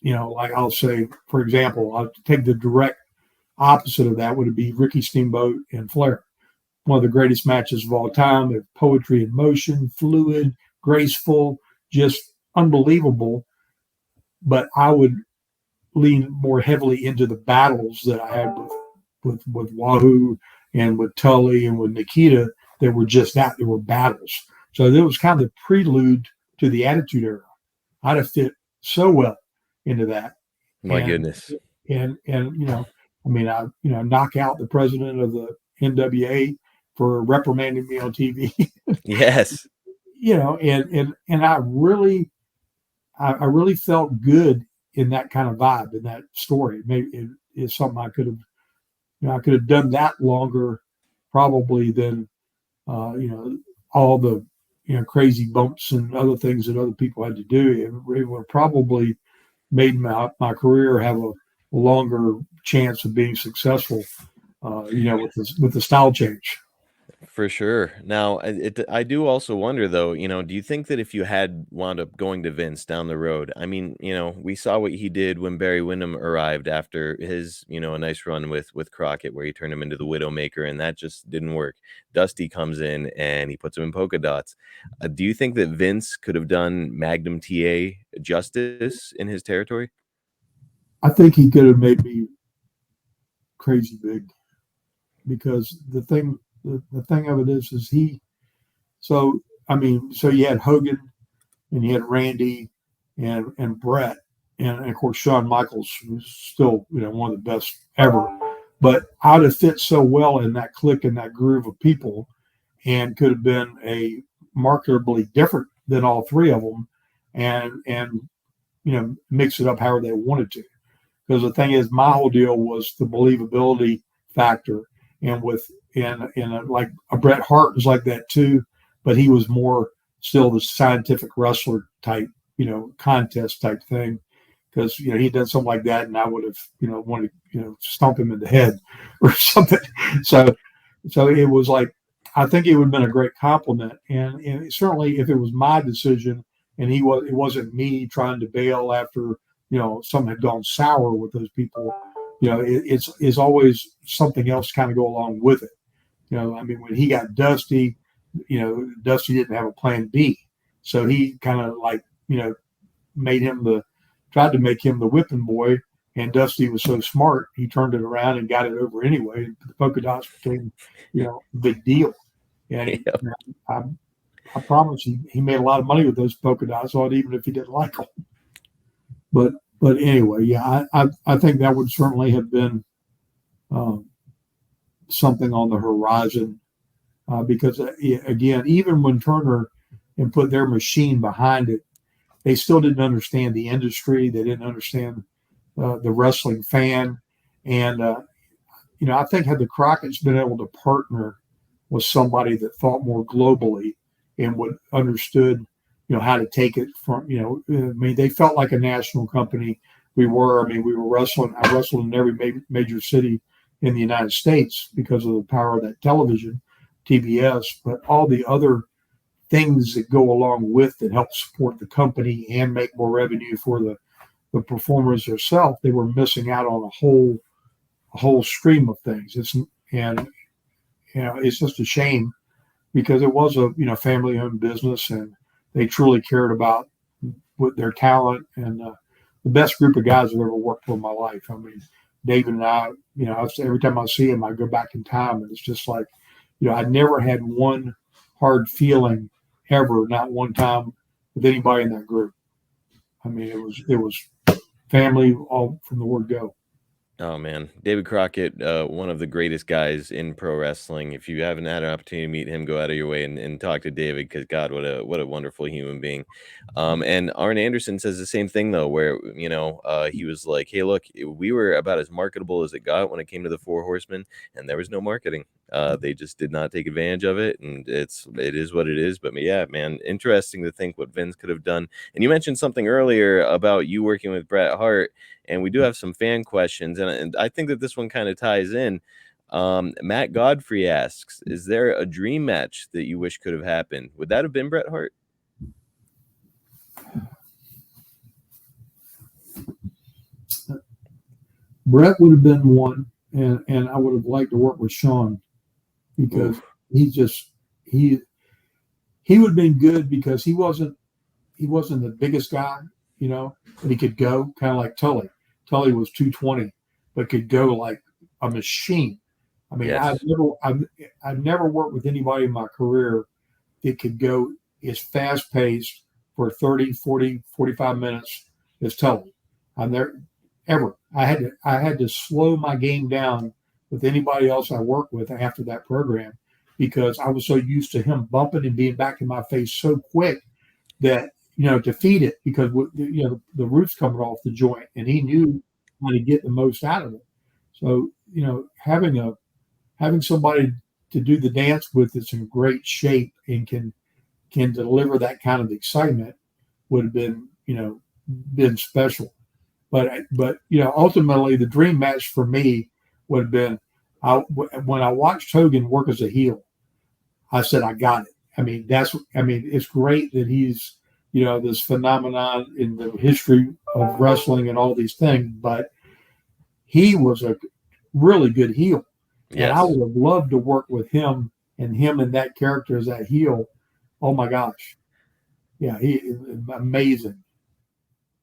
like I'll say, for example, I'll take the direct opposite of that would be Ricky Steamboat and Flair. One of the greatest matches of all time. They're poetry in motion, fluid, graceful, just unbelievable. But I would lean more heavily into the battles that I had with Wahoo and with Tully and with Nikita. That were just that. They were battles. So it was kind of the prelude to the Attitude Era. I'd have fit so well into that. My goodness. And I knock out the president of the NWA for reprimanding me on TV. Yes. And I really felt good in that kind of vibe, in that story. Maybe it is something I could have done that longer probably than all the crazy bumps and other things that other people had to do. It would probably made my career have a longer chance of being successful, with the style change. For sure. Now, I do also wonder, though, do you think that if you had wound up going to Vince down the road, I mean, we saw what he did when Barry Windham arrived after his, a nice run with Crockett, where he turned him into the Widowmaker, and that just didn't work. Dusty comes in and he puts him in polka dots. Do you think that Vince could have done Magnum TA justice in his territory? I think he could have made me crazy big, because the thing of it is so you had Hogan and you had Randy and Brett and of course Shawn Michaels, who's still one of the best ever, but I'd have fit so well in that clique and that groove of people, and could have been a marketably different than all three of them, and mix it up however they wanted to, because the thing is, my whole deal was the believability factor, and like a Bret Hart was like that too, but he was more still the scientific wrestler type, contest type thing, because he'd done something like that, and I would have wanted to stomp him in the head or something. So it was like, I think it would have been a great compliment, and certainly if it was my decision and it wasn't me trying to bail after something had gone sour with those people. It's always something else kind of go along with it. When he got Dusty, Dusty didn't have a plan B. So he kind of tried to make him the whipping boy, and Dusty was so smart, he turned it around and got it over anyway. The polka dots became, a big deal. And I promise he made a lot of money with those polka dots on, even if he didn't like them. But anyway, yeah, I think that would certainly have been something on the horizon, because again, even when Turner and put their machine behind it, they still didn't understand the industry. They didn't understand the wrestling fan, and I think had the Crockett's been able to partner with somebody that thought more globally and would understood how to take it from, they felt like a national company. We were wrestling. I wrestled in every major city in the United States because of the power of that television, TBS, but all the other things that go along with that help support the company and make more revenue for the the performers themselves, they were missing out on a whole stream of things. It's just a shame because it was a family owned business, and they truly cared about with their talent, and the best group of guys I've ever worked with in my life. I mean, David and I, every time I see him, I go back in time, and it's just like, I never had one hard feeling ever, not one time with anybody in that group. I mean, it was family all from the word go. Oh man, David Crockett, one of the greatest guys in pro wrestling. If you haven't had an opportunity to meet him, go out of your way and talk to David, because God, what a wonderful human being. And Arn Anderson says the same thing though, where he was like, "Hey, look, we were about as marketable as it got when it came to the Four Horsemen, and there was no marketing. They just did not take advantage of it, and it is what it is." But yeah, man, interesting to think what Vince could have done. And you mentioned something earlier about you working with Bret Hart. And we do have some fan questions, and I think that this one kind of ties in. Matt Godfrey asks, is there a dream match that you wish could have happened? Would that have been Bret Hart? Bret would have been one, and I would have liked to work with Shawn, because he would have been good, because he wasn't the biggest guy, but he could go kind of like Tully. Tully was 220, but could go like a machine. I mean, yes. I've never worked with anybody in my career that could go as fast paced for 30, 40, 45 minutes as Tully. I'm there ever. I had to slow my game down with anybody else I worked with after that program, because I was so used to him bumping and being back in my face so quick that, to feed it, because the root's coming off the joint, and he knew how to get the most out of it. So, having somebody to do the dance with that's in great shape and can deliver that kind of excitement would have been special. But ultimately the dream match for me would have been, when I watched Hogan work as a heel, I said, I got it. I mean, it's great that he's, this phenomenon in the history of wrestling and all these things, but he was a really good heel. Yes. And I would have loved to work with him and that character as that heel. Oh my gosh. Yeah, he is amazing.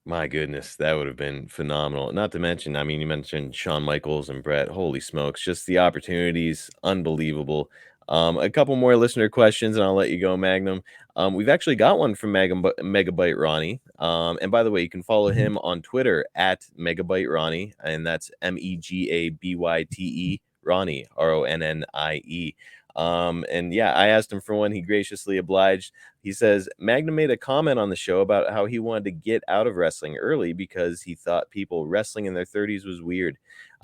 My goodness, that would have been phenomenal. Not to mention, I mean, you mentioned Shawn Michaels and Bret. Holy smokes, just the opportunities, unbelievable. A couple more listener questions, and I'll let you go, Magnum. We've actually got one from Megabyte Ronnie. And by the way, you can follow him on Twitter at Megabyte Ronnie, and that's MEGABYTE Ronnie, RONNIE. And yeah, I asked him for one. He graciously obliged. He says, Magnum made a comment on the show about how he wanted to get out of wrestling early because he thought people wrestling in their 30s was weird.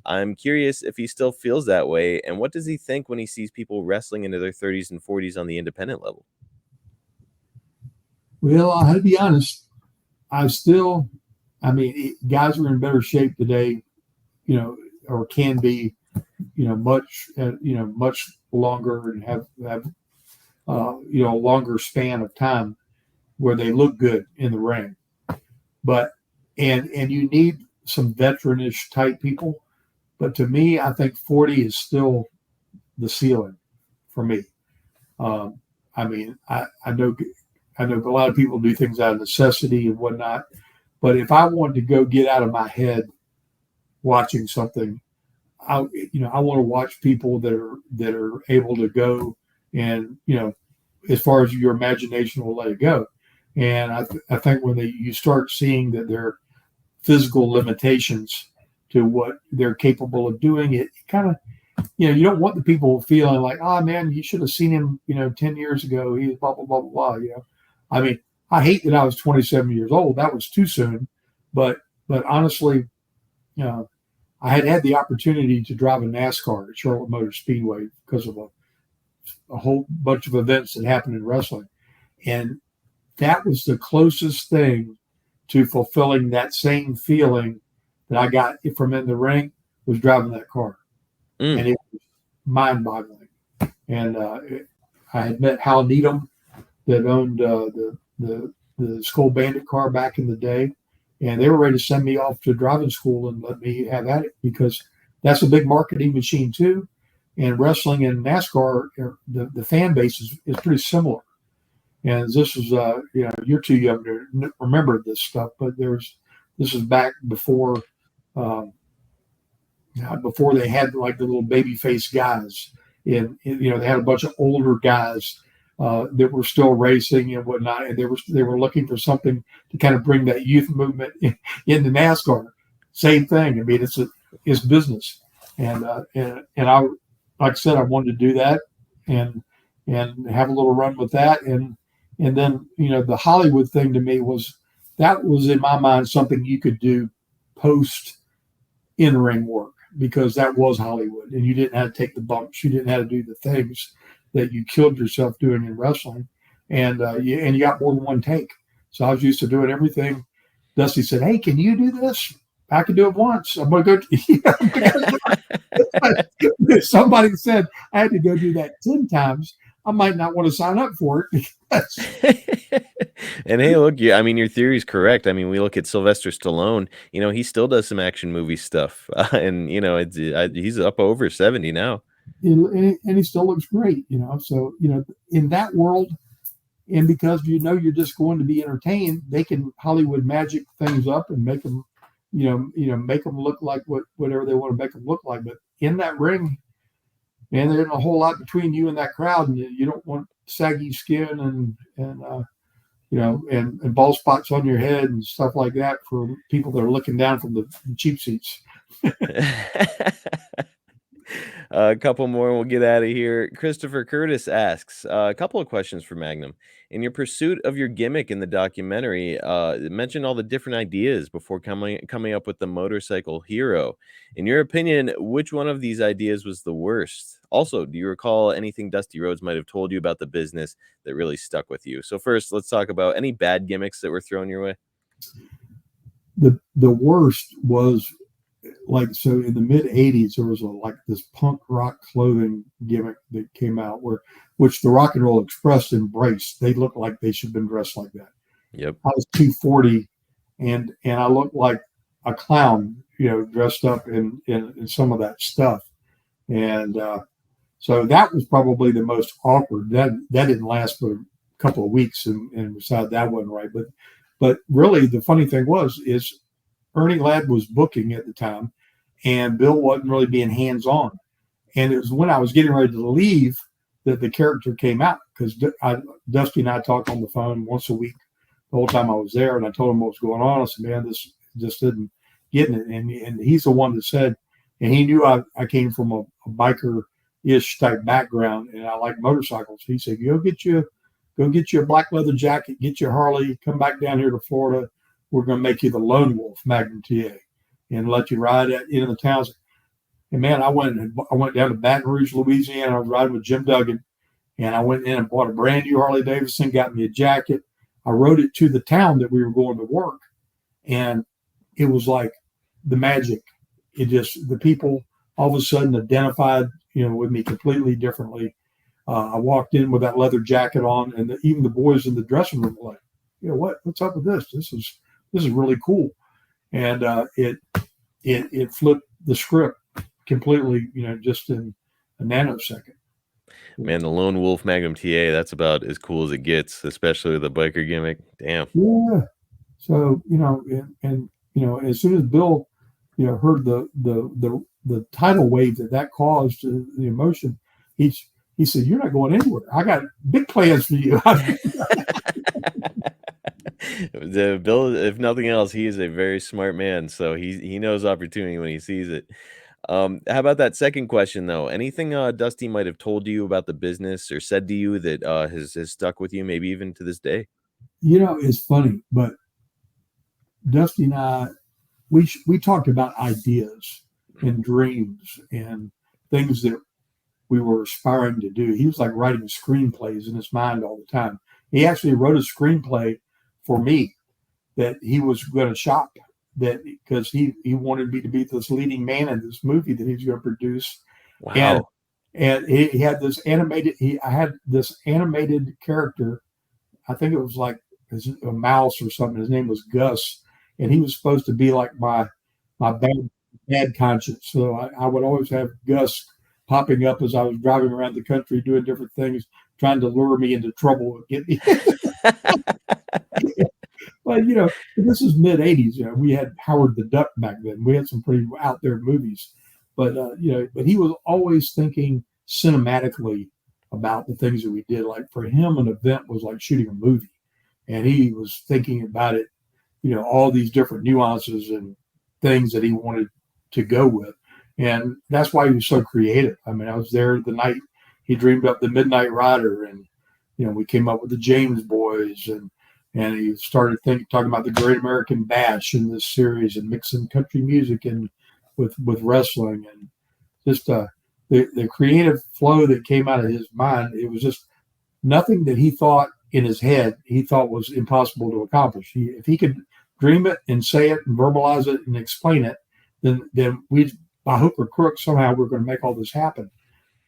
I'm curious if he still feels that way, and what does he think when he sees people wrestling into their 30s and 40s on the independent level? Well, I have to be honest. Guys are in better shape today, or can be, much longer, and have a longer span of time where they look good in the ring. But and you need some veteranish type people. But to me, I think 40 is still the ceiling for me. I know a lot of people do things out of necessity and whatnot, but if I wanted to go get out of my head watching something, I want to watch people that are able to go, and as far as your imagination will let it go. And I think when you start seeing that there are physical limitations to what they're capable of doing, it kind of, you don't want the people feeling like, oh man, you should have seen him, 10 years ago. He was blah, blah, blah, blah, blah. I mean, I hate that I was 27 years old. That was too soon. But honestly, I had the opportunity to drive a NASCAR at Charlotte Motor Speedway because of a whole bunch of events that happened in wrestling. And that was the closest thing to fulfilling that same feeling that I got from in the ring, was driving that car. And it was mind-boggling. And I had met Hal Needham, that owned the Skull Bandit car back in the day. and they were ready to send me off to driving school and let me have at it, because that's a big marketing machine too. And wrestling and NASCAR, the fan base is pretty similar. And this is, you're too young to remember this stuff, but this is back before they had like the little baby face guys. And they had a bunch of older guys that were still racing and whatnot, and they were looking for something to kind of bring that youth movement into NASCAR. Same thing. I mean, it's business, and I, like I said, I wanted to do that and have a little run with that, and then the Hollywood thing to me was in my mind something you could do post in ring work, because that was Hollywood, and you didn't have to take the bumps, you didn't have to do the things that you killed yourself doing in wrestling, and you got more than one take. So I was used to doing everything. Dusty said, "Hey, can you do this?" I could do it once. I'm going to go. Somebody said I had to go do that 10 times. I might not want to sign up for it. And hey, look, I mean, your theory is correct. I mean, we look at Sylvester Stallone. He still does some action movie stuff, and he's up over 70 now. And he still looks great, So in that world, and because you're just going to be entertained, they can Hollywood magic things up and make them, make them look like whatever they want to make them look like. But in that ring, man, there's a whole lot between you and that crowd, and you don't want saggy skin and bald spots on your head and stuff like that for people that are looking down from the cheap seats. A couple more and we'll get out of here. Christopher Curtis asks a couple of questions for Magnum. In your pursuit of your gimmick in the documentary, it mentioned all the different ideas before coming up with the motorcycle hero. In your opinion, which one of these ideas was the worst? Also, do you recall anything Dusty Rhodes might have told you about the business that really stuck with you? So first, let's talk about any bad gimmicks that were thrown your way. The worst was, so in the mid 80s, there was this punk rock clothing gimmick that came out which the Rock and Roll Express embraced. They looked like they should have been dressed like that. Yep. I was 240 and I looked like a clown, dressed up in some of that stuff. And so that was probably the most awkward. That didn't last but a couple of weeks, and besides that wasn't right. But really the funny thing is Ernie Ladd was booking at the time, and Bill wasn't really being hands-on. And it was when I was getting ready to leave that the character came out, because Dusty and I talked on the phone once a week the whole time I was there, and I told him what was going on. I said, "Man, this just isn't getting it." And he's the one that said, and he knew I came from a biker-ish type background, and I like motorcycles. He said, Go get you a black leather jacket, get your Harley, come back down here to Florida. We're going to make you the Lone Wolf Magnum TA and let you ride into the towns." And man, I went down to Baton Rouge, Louisiana. I was riding with Jim Duggan, and I went in and bought a brand new Harley Davidson, got me a jacket. I rode it to the town that we were going to work, and it was like the magic. The people all of a sudden identified, with me completely differently. I walked in with that leather jacket on, and even the boys in the dressing room were like, what's up with this? This is really cool. And it flipped the script completely, just in a nanosecond. Man, the Lone Wolf Magnum TA, that's about as cool as it gets, especially with the biker gimmick. Damn. Yeah. So, and as soon as Bill, heard the tidal wave that caused, the emotion, he said, "You're not going anywhere. I got big plans for you." Bill, if nothing else, he is a very smart man, so he knows opportunity when he sees it. How about that second question though? Anything Dusty might have told you about the business or said to you that has stuck with you, maybe even to this day? It's funny, but Dusty and I, we talked about ideas and dreams and things that we were aspiring to do. He was like writing screenplays in his mind all the time. He actually wrote a screenplay for me that he was going to shop, that because he wanted me to be this leading man in this movie that he's going to produce. Wow. And he had this I had this animated character. I think it was like a mouse or something. His name was Gus. and he was supposed to be like my bad conscience. So I would always have Gus popping up as I was driving around the country doing different things, trying to lure me into trouble and get me. But this is mid '80s. We had Howard the Duck back then. We had some pretty out there movies, but but he was always thinking cinematically about the things that we did. Like for him, an event was like shooting a movie, and he was thinking about it. All these different nuances and things that he wanted to go with, and that's why he was so creative. I mean, I was there the night he dreamed up the Midnight Rider, and we came up with the James Boys, and he started talking about the Great American Bash in this series, and mixing country music and with wrestling, and just the creative flow that came out of his mind. It was just nothing that he thought in his head he thought was impossible to accomplish. If he could dream it and say it and verbalize it and explain it, then we, by hook or crook, somehow we're going to make all this happen.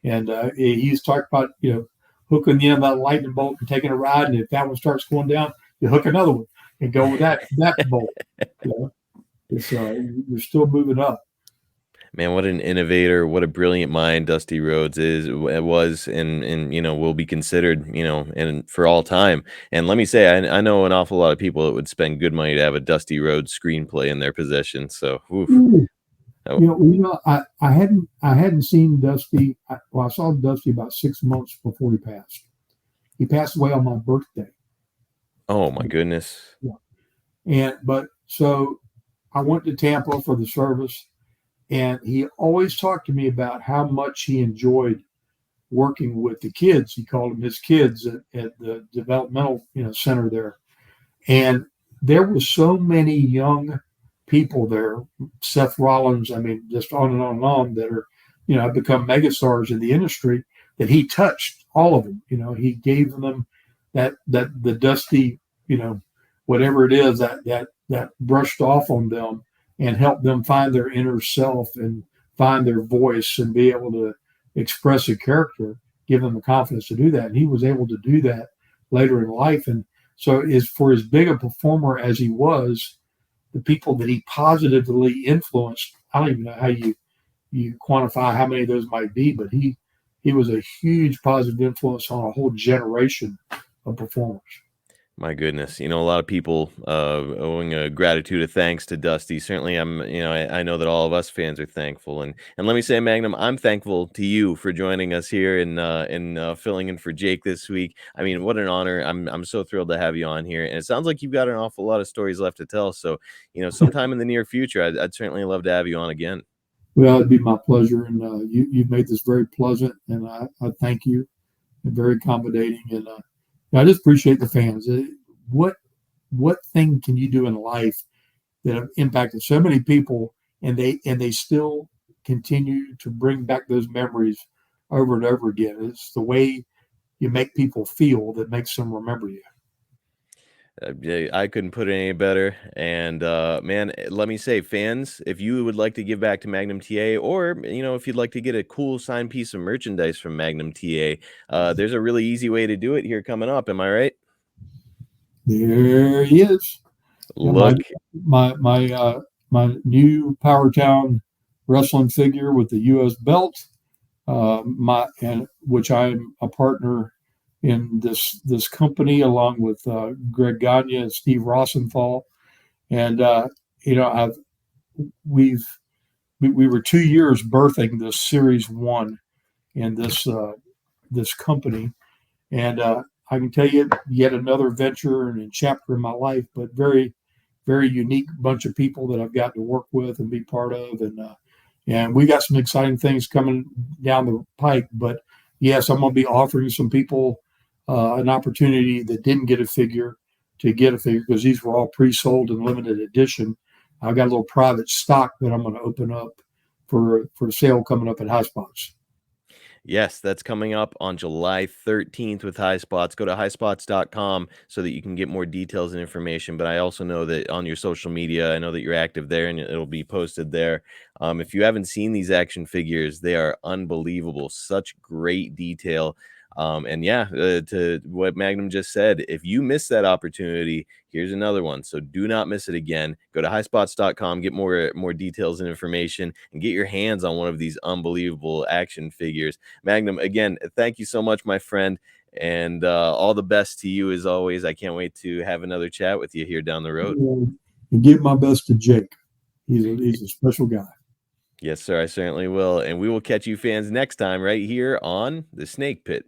And he's talked about hooking the end of that lightning bolt and taking a ride, and if that one starts going down, you hook another one and go with that bolt. You're still moving up. Man, what an innovator! What a brilliant mind Dusty Rhodes was, and will be considered, and for all time. And let me say, I know an awful lot of people that would spend good money to have a Dusty Rhodes screenplay in their possession. So, oof. I hadn't seen Dusty. I saw Dusty about 6 months before he passed. He passed away on my birthday. Oh my goodness! Yeah, so I went to Tampa for the service. And he always talked to me about how much he enjoyed working with the kids. He called them his kids at the developmental center there. And there were so many young people there, Seth Rollins, I mean, just on and on and on, that are, have become megastars in the industry, that he touched all of them. He gave them that the Dusty, whatever it is, that brushed off on them and help them find their inner self and find their voice and be able to express a character, give them the confidence to do that. And he was able to do that later in life. And so for as big a performer as he was, the people that he positively influenced, I don't even know how you quantify how many of those might be, but he was a huge positive influence on a whole generation of performers. My goodness, a lot of people owing a gratitude of thanks to Dusty. Certainly, I know that all of us fans are thankful, and let me say, Magnum, I'm thankful to you for joining us here and filling in for Jake this week. I mean, what an honor! I'm so thrilled to have you on here, and it sounds like you've got an awful lot of stories left to tell. So, sometime in the near future, I'd certainly love to have you on again. Well, it'd be my pleasure, and you've made this very pleasant, and I thank you. You're very accommodating, and I just appreciate the fans. What thing can you do in life that have impacted so many people, and they still continue to bring back those memories over and over again? It's the way you make people feel that makes them remember you. I couldn't put it any better. And man, let me say, fans, if you would like to give back to Magnum TA, or if you'd like to get a cool signed piece of merchandise from Magnum TA, there's a really easy way to do it here coming up. Am I right? There he is. Look, my new Powertown wrestling figure with the U.S. belt, which I'm a partner in this company, along with Greg Gagne and Steve Rosenthal, and we were 2 years birthing this Series 1 in this company, and I can tell you yet another venture and a chapter in my life, but very, very unique bunch of people that I've got to work with and be part of, and we got some exciting things coming down the pike. But yes, I'm going to be offering some people an opportunity that didn't get a figure to get a figure, because these were all pre-sold and limited edition. I've got a little private stock that I'm going to open up for sale coming up at High Spots. Yes, that's coming up on July 13th with High Spots. Go to highspots.com so that you can get more details and information. But I also know that on your social media, I know that you're active there, and it'll be posted there. If you haven't seen these action figures, they are unbelievable. Such great detail. And yeah, to what Magnum just said, if you miss that opportunity, here's another one. So do not miss it again. Go to highspots.com, get more details and information, and get your hands on one of these unbelievable action figures. Magnum, again, thank you so much, my friend. And all the best to you as always. I can't wait to have another chat with you here down the road. And give my best to Jake. He's a special guy. Yes, sir. I certainly will. And we will catch you fans next time right here on The Snake Pit.